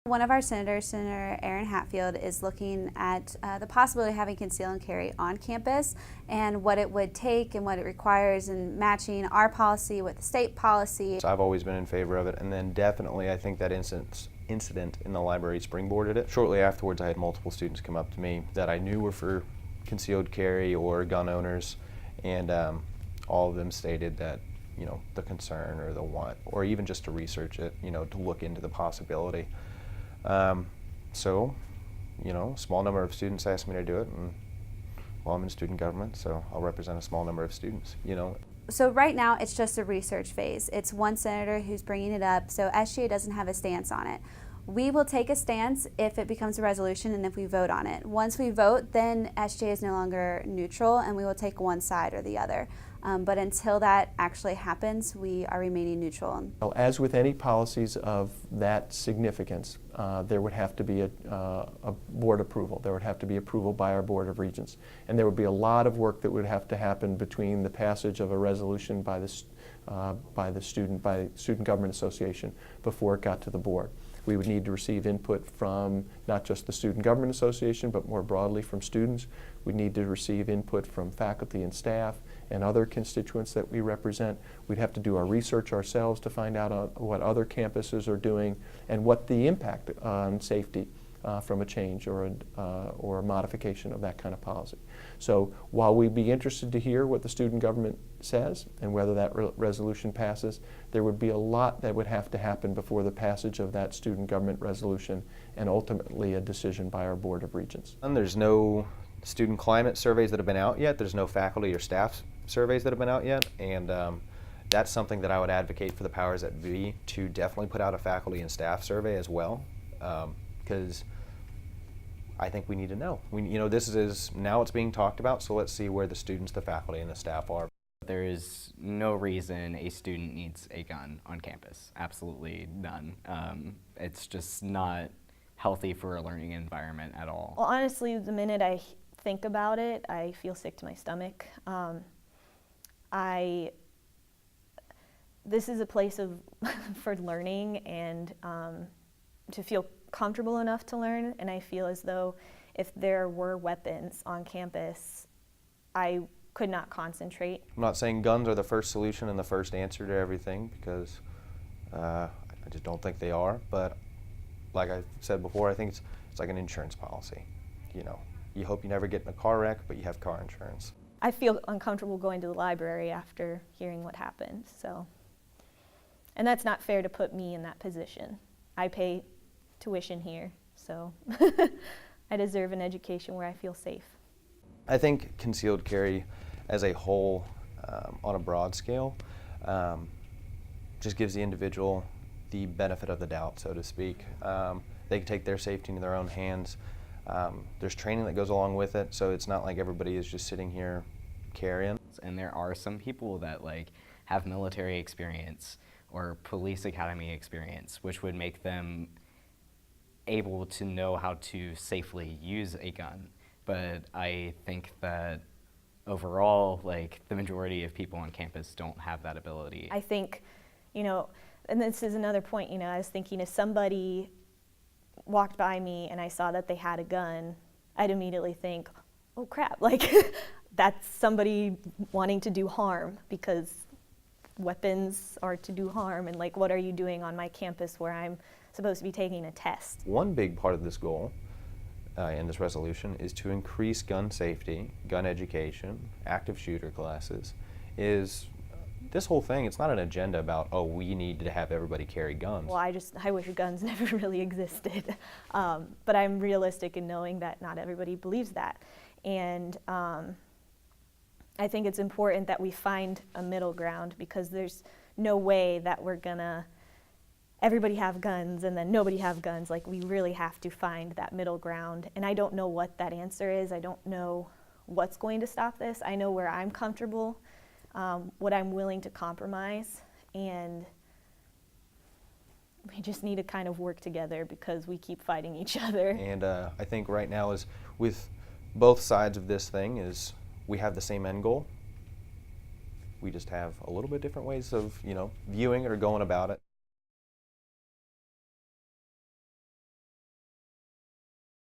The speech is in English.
One of our senators, Senator Aaron Hatfield, is looking at the possibility of having conceal and carry on campus and what it would take and what it requires and matching our policy with the state policy. So I've always been in favor of it, and then definitely I think that incident in the library springboarded it. Shortly afterwards I had multiple students come up to me that I knew were for concealed carry or gun owners, and all of them stated that the concern or the want, or even just to research it, to look into the possibility. So, a small number of students asked me to do it, and well, I'm in student government, so I'll represent a small number of students, So right now it's just a research phase. It's one senator who's bringing it up, so SGA doesn't have a stance on it. We will take a stance if it becomes a resolution and if we vote on it. Once we vote, then SGA is no longer neutral and we will take one side or the other. But until that actually happens, we are remaining neutral. Well, as with any policies of that significance, there would have to be a board approval. There would have to be approval by our Board of Regents. And there would be a lot of work that would have to happen between the passage of a resolution by the Student Government Association before it got to the board. We would need to receive input from not just the Student Government Association, but more broadly from students. We'd need to receive input from faculty and staff and other constituents that we represent. We'd have to do our research ourselves to find out what other campuses are doing and what the impact on safety from a change or a modification of that kind of policy. So while we'd be interested to hear what the student government says and whether that resolution passes, there would be a lot that would have to happen before the passage of that student government resolution and ultimately a decision by our Board of Regents. And there's no student climate surveys that have been out yet. There's no faculty or staff surveys that have been out yet, and that's something that I would advocate for the powers that be to definitely put out a faculty and staff survey as well, because I think we need to know. This is now it's being talked about, so let's see where the students, the faculty, and the staff are. There is no reason a student needs a gun on campus. Absolutely none. It's just not healthy for a learning environment at all. Well, honestly, the minute I think about it, I feel sick to my stomach. This is a place for learning and to feel comfortable enough to learn, and I feel as though if there were weapons on campus, I could not concentrate. I'm not saying guns are the first solution and the first answer to everything, because I just don't think they are, but like I said before, I think it's like an insurance policy. You hope you never get in a car wreck, but you have car insurance. I feel uncomfortable going to the library after hearing what happened, so. And that's not fair to put me in that position. I pay tuition here, so I deserve an education where I feel safe. I think concealed carry as a whole, on a broad scale, just gives the individual the benefit of the doubt, so to speak. They can take their safety into their own hands. There's training that goes along with it, so it's not like everybody is just sitting here carrying. And there are some people that have military experience or police academy experience, which would make them able to know how to safely use a gun. But I think that overall, the majority of people on campus don't have that ability. I think, and this is another point, I was thinking if somebody walked by me and I saw that they had a gun, I'd immediately think, oh crap, that's somebody wanting to do harm, because weapons are to do harm, and what are you doing on my campus where I'm supposed to be taking a test? One big part of this goal in this resolution is to increase gun safety, gun education, active shooter classes. This whole thing, it's not an agenda about, oh, we need to have everybody carry guns. Well, I wish guns never really existed. But I'm realistic in knowing that not everybody believes that. And I think it's important that we find a middle ground, because there's no way that we're gonna everybody have guns and then nobody have guns. We really have to find that middle ground. And I don't know what that answer is. I don't know what's going to stop this. I know where I'm comfortable, what I'm willing to compromise, and we just need to kind of work together because we keep fighting each other. And I think right now is with both sides of this thing is we have the same end goal. We just have a little bit different ways of, viewing it or going about it.